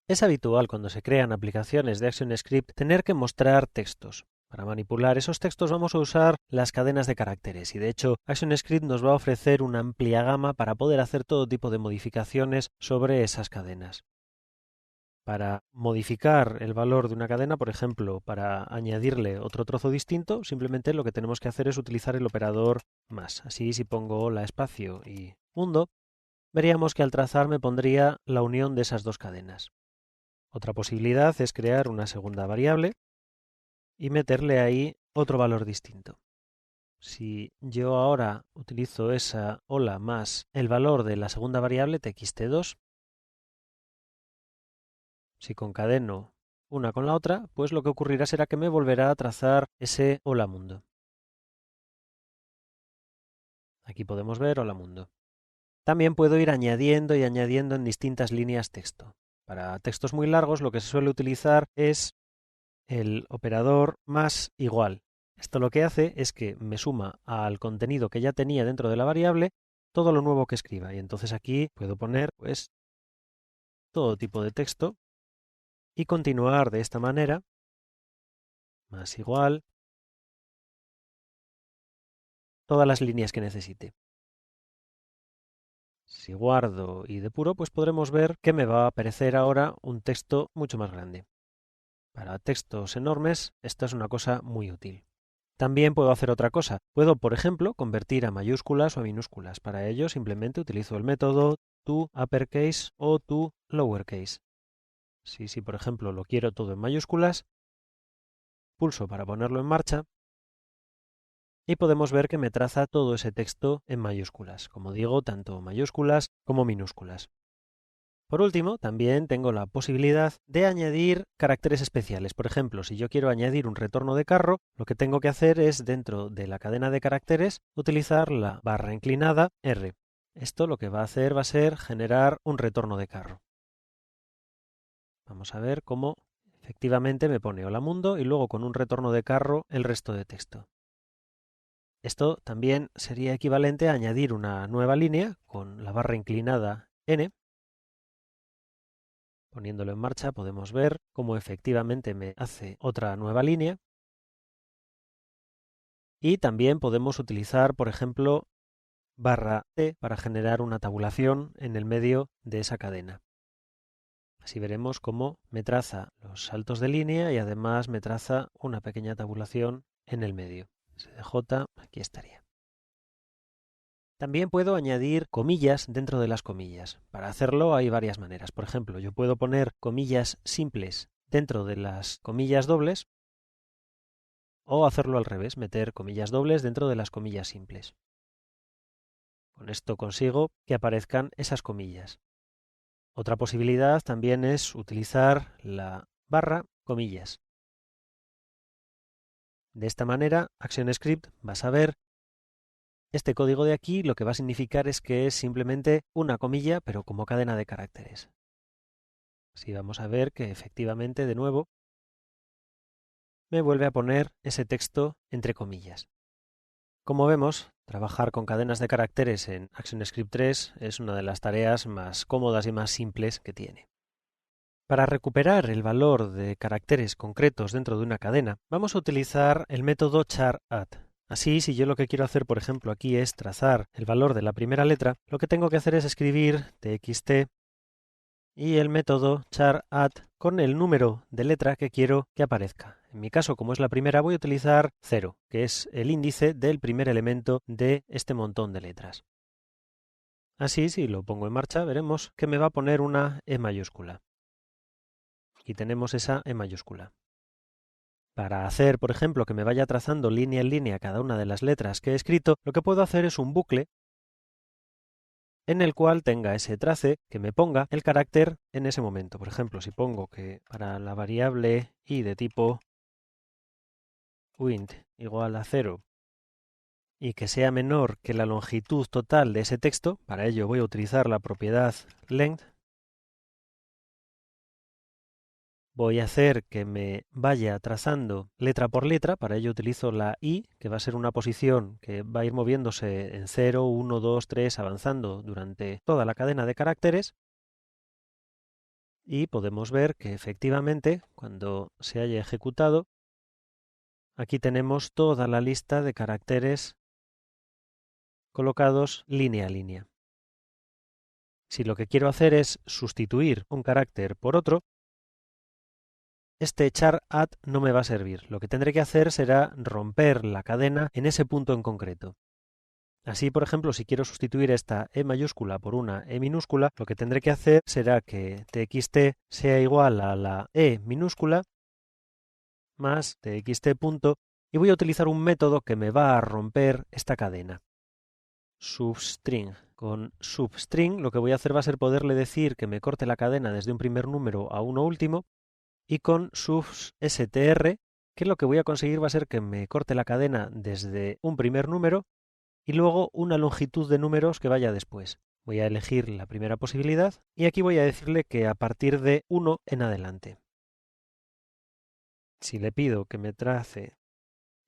Es habitual cuando se crean aplicaciones de ActionScript tener que mostrar textos. Para manipular esos textos vamos a usar las cadenas de caracteres y de hecho ActionScript nos va a ofrecer una amplia gama para poder hacer todo tipo de modificaciones sobre esas cadenas. Para modificar el valor de una cadena, por ejemplo, para añadirle otro trozo distinto, simplemente lo que tenemos que hacer es utilizar el operador más. Así, si pongo hola espacio y mundo, veríamos que al trazar me pondría la unión de esas dos cadenas. Otra posibilidad es crear una segunda variable y meterle ahí otro valor distinto. Si yo ahora utilizo esa hola más el valor de la segunda variable txt2, si concadeno una con la otra, pues lo que ocurrirá será que me volverá a trazar ese hola mundo. Aquí podemos ver hola mundo. También puedo ir añadiendo y añadiendo en distintas líneas texto. Para textos muy largos lo que se suele utilizar es el operador más igual. Esto lo que hace es que me suma al contenido que ya tenía dentro de la variable todo lo nuevo que escriba. Y entonces aquí puedo poner pues todo tipo de texto y continuar de esta manera, más igual, todas las líneas que necesite. Si guardo y depuro, pues podremos ver que me va a aparecer ahora un texto mucho más grande. Para textos enormes, esto es una cosa muy útil. También puedo hacer otra cosa. Puedo, por ejemplo, convertir a mayúsculas o a minúsculas. Para ello, simplemente utilizo el método toUpperCase o toLowerCase. Si, por ejemplo, lo quiero todo en mayúsculas, pulso para ponerlo en marcha y podemos ver que me traza todo ese texto en mayúsculas. Como digo, tanto mayúsculas como minúsculas. Por último, también tengo la posibilidad de añadir caracteres especiales. Por ejemplo, si yo quiero añadir un retorno de carro, lo que tengo que hacer es, dentro de la cadena de caracteres, utilizar la barra inclinada R. Esto lo que va a hacer va a ser generar un retorno de carro. Vamos a ver cómo efectivamente me pone hola mundo y luego con un retorno de carro el resto de texto. Esto también sería equivalente a añadir una nueva línea con la barra inclinada N. Poniéndolo en marcha podemos ver cómo efectivamente me hace otra nueva línea y también podemos utilizar, por ejemplo, barra T para generar una tabulación en el medio de esa cadena. Así veremos cómo me traza los saltos de línea y además me traza una pequeña tabulación en el medio. SDJ, aquí estaría. También puedo añadir comillas dentro de las comillas. Para hacerlo hay varias maneras. Por ejemplo, yo puedo poner comillas simples dentro de las comillas dobles o hacerlo al revés, meter comillas dobles dentro de las comillas simples. Con esto consigo que aparezcan esas comillas. Otra posibilidad también es utilizar la barra comillas. De esta manera, ActionScript va a saber este código de aquí lo que va a significar es que es simplemente una comilla, pero como cadena de caracteres. Así vamos a ver que efectivamente, de nuevo, me vuelve a poner ese texto entre comillas. Como vemos, trabajar con cadenas de caracteres en ActionScript 3 es una de las tareas más cómodas y más simples que tiene. Para recuperar el valor de caracteres concretos dentro de una cadena, vamos a utilizar el método charadd. Así, si yo lo que quiero hacer, por ejemplo, aquí es trazar el valor de la primera letra, lo que tengo que hacer es escribir txt y el método charadd con el número de letra que quiero que aparezca. En mi caso, como es la primera, voy a utilizar 0, que es el índice del primer elemento de este montón de letras. Así, si lo pongo en marcha, veremos que me va a poner una E mayúscula. Aquí tenemos esa E mayúscula. Para hacer, por ejemplo, que me vaya trazando línea en línea cada una de las letras que he escrito, lo que puedo hacer es un bucle en el cual tenga ese trace que me ponga el carácter en ese momento. Por ejemplo, si pongo que para la variable i de tipo int igual a 0 y que sea menor que la longitud total de ese texto, para ello voy a utilizar la propiedad length. Voy a hacer que me vaya trazando letra por letra, para ello utilizo la i, que va a ser una posición que va a ir moviéndose en 0, 1, 2, 3, avanzando durante toda la cadena de caracteres. y podemos ver que efectivamente cuando se haya ejecutado, aquí tenemos toda la lista de caracteres colocados línea a línea. Si lo que quiero hacer es sustituir un carácter por otro, este char add no me va a servir. Lo que tendré que hacer será romper la cadena en ese punto en concreto. Así, por ejemplo, si quiero sustituir esta E mayúscula por una E minúscula, lo que tendré que hacer será que txt sea igual a la E minúscula más txt punto, y voy a utilizar un método que me va a romper esta cadena. Substring. Con substring lo que voy a hacer va a ser poderle decir que me corte la cadena desde un primer número a uno último, y con substr, que lo que voy a conseguir va a ser que me corte la cadena desde un primer número y luego una longitud de números que vaya después. Voy a elegir la primera posibilidad y aquí voy a decirle que a partir de 1 en adelante. Si le pido que me trace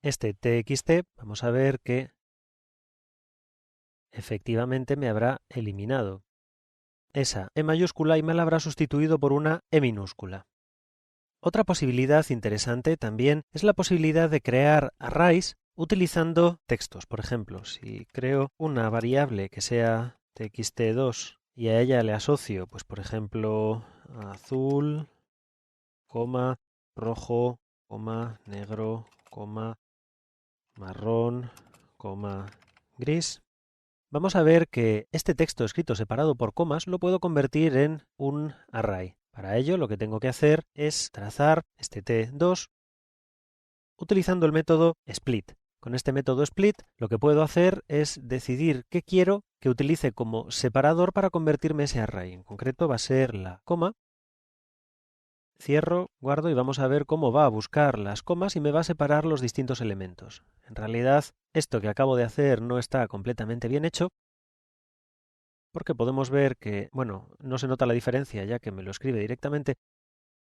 este txt, vamos a ver que efectivamente me habrá eliminado esa E mayúscula y me la habrá sustituido por una E minúscula. Otra posibilidad interesante también es la posibilidad de crear arrays utilizando textos. Por ejemplo, si creo una variable que sea txt2 y a ella le asocio, pues por ejemplo, azul, rojo, negro, marrón, gris, vamos a ver que este texto escrito separado por comas lo puedo convertir en un array. Para ello lo que tengo que hacer es trazar este t2 utilizando el método split. Con este método split lo que puedo hacer es decidir qué quiero que utilice como separador para convertirme ese array. En concreto va a ser la coma. Cierro, guardo y vamos a ver cómo va a buscar las comas y me va a separar los distintos elementos. En realidad, esto que acabo de hacer no está completamente bien hecho, porque podemos ver que, bueno, no se nota la diferencia ya que me lo escribe directamente,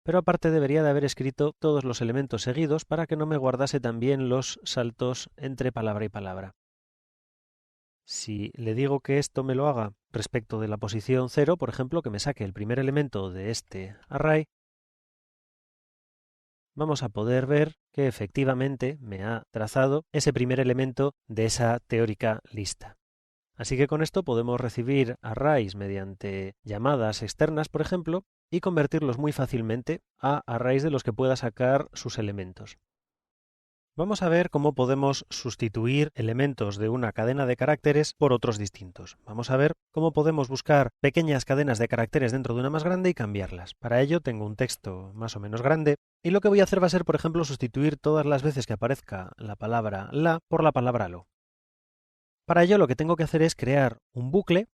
pero aparte debería de haber escrito todos los elementos seguidos para que no me guardase también los saltos entre palabra y palabra. Si le digo que esto me lo haga respecto de la posición 0, por ejemplo, que me saque el primer elemento de este array, vamos a poder ver que efectivamente me ha trazado ese primer elemento de esa teórica lista. Así que con esto podemos recibir arrays mediante llamadas externas, por ejemplo, y convertirlos muy fácilmente a arrays de los que pueda sacar sus elementos. Vamos a ver cómo podemos sustituir elementos de una cadena de caracteres por otros distintos. Vamos a ver cómo podemos buscar pequeñas cadenas de caracteres dentro de una más grande y cambiarlas. Para ello tengo un texto más o menos grande y lo que voy a hacer va a ser, por ejemplo, sustituir todas las veces que aparezca la palabra la por la palabra lo. Para ello lo que tengo que hacer es crear un bucle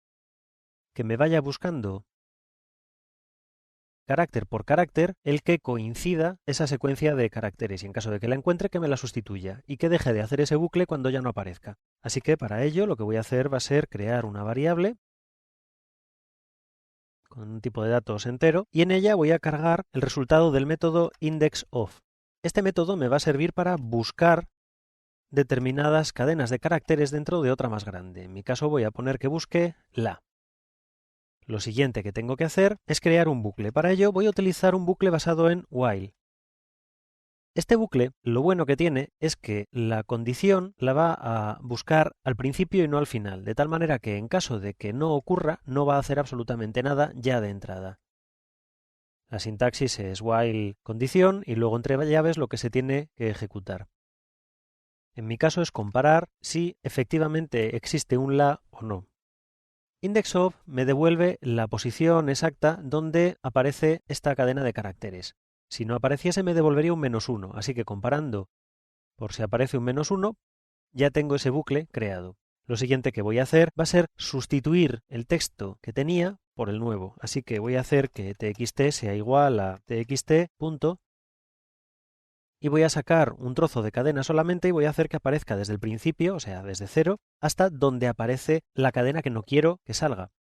que me vaya buscando carácter por carácter el que coincida esa secuencia de caracteres y en caso de que la encuentre que me la sustituya y que deje de hacer ese bucle cuando ya no aparezca. Así que para ello lo que voy a hacer va a ser crear una variable con un tipo de datos entero y en ella voy a cargar el resultado del método indexOf. Este método me va a servir para buscar determinadas cadenas de caracteres dentro de otra más grande. En mi caso voy a poner que busque la. Lo siguiente que tengo que hacer es crear un bucle. Para ello voy a utilizar un bucle basado en while. Este bucle, lo bueno que tiene es que la condición la va a buscar al principio y no al final, de tal manera que en caso de que no ocurra, no va a hacer absolutamente nada ya de entrada. La sintaxis es while condición y luego entre llaves lo que se tiene que ejecutar. En mi caso es comparar si efectivamente existe un la o no. IndexOf me devuelve la posición exacta donde aparece esta cadena de caracteres. Si no apareciese me devolvería un -1, así que comparando por si aparece un -1, ya tengo ese bucle creado. Lo siguiente que voy a hacer va a ser sustituir el texto que tenía por el nuevo, así que voy a hacer que txt sea igual a txt. Y voy a sacar un trozo de cadena solamente y voy a hacer que aparezca desde el principio, o sea, desde 0, hasta donde aparece la cadena que no quiero que salga.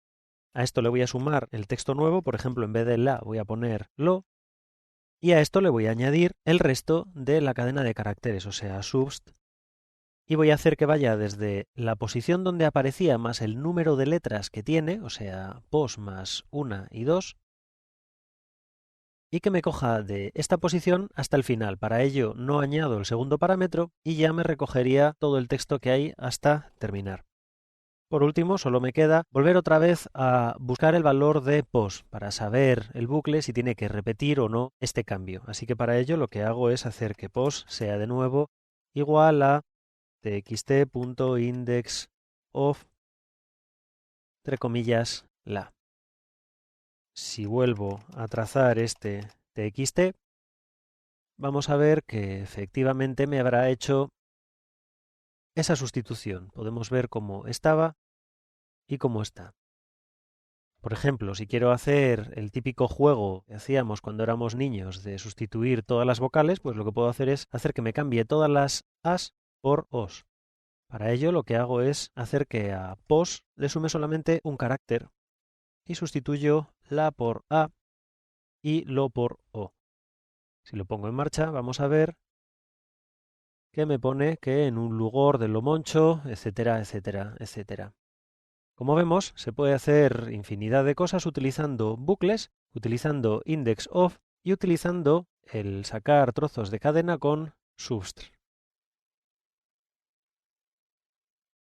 A esto le voy a sumar el texto nuevo, por ejemplo, en vez de la voy a poner lo, y a esto le voy a añadir el resto de la cadena de caracteres, o sea, subst, y voy a hacer que vaya desde la posición donde aparecía más el número de letras que tiene, o sea, pos más 1 y 2, y que me coja de esta posición hasta el final. Para ello no añado el segundo parámetro y ya me recogería todo el texto que hay hasta terminar. Por último, solo me queda volver otra vez a buscar el valor de pos para saber el bucle si tiene que repetir o no este cambio. Así que para ello lo que hago es hacer que pos sea de nuevo igual a txt.indexOf, entre comillas, la. Si vuelvo a trazar este txt, vamos a ver que efectivamente me habrá hecho esa sustitución. Podemos ver cómo estaba y cómo está. Por ejemplo, si quiero hacer el típico juego que hacíamos cuando éramos niños de sustituir todas las vocales, pues lo que puedo hacer es hacer que me cambie todas las as por os. Para ello lo que hago es hacer que a pos le sume solamente un carácter y sustituyo la por a y lo por o. Si lo pongo en marcha, vamos a ver que me pone que en un lugar de lo moncho, etcétera, etcétera, etcétera. Como vemos, se puede hacer infinidad de cosas utilizando bucles, utilizando indexOf y utilizando el sacar trozos de cadena con substr.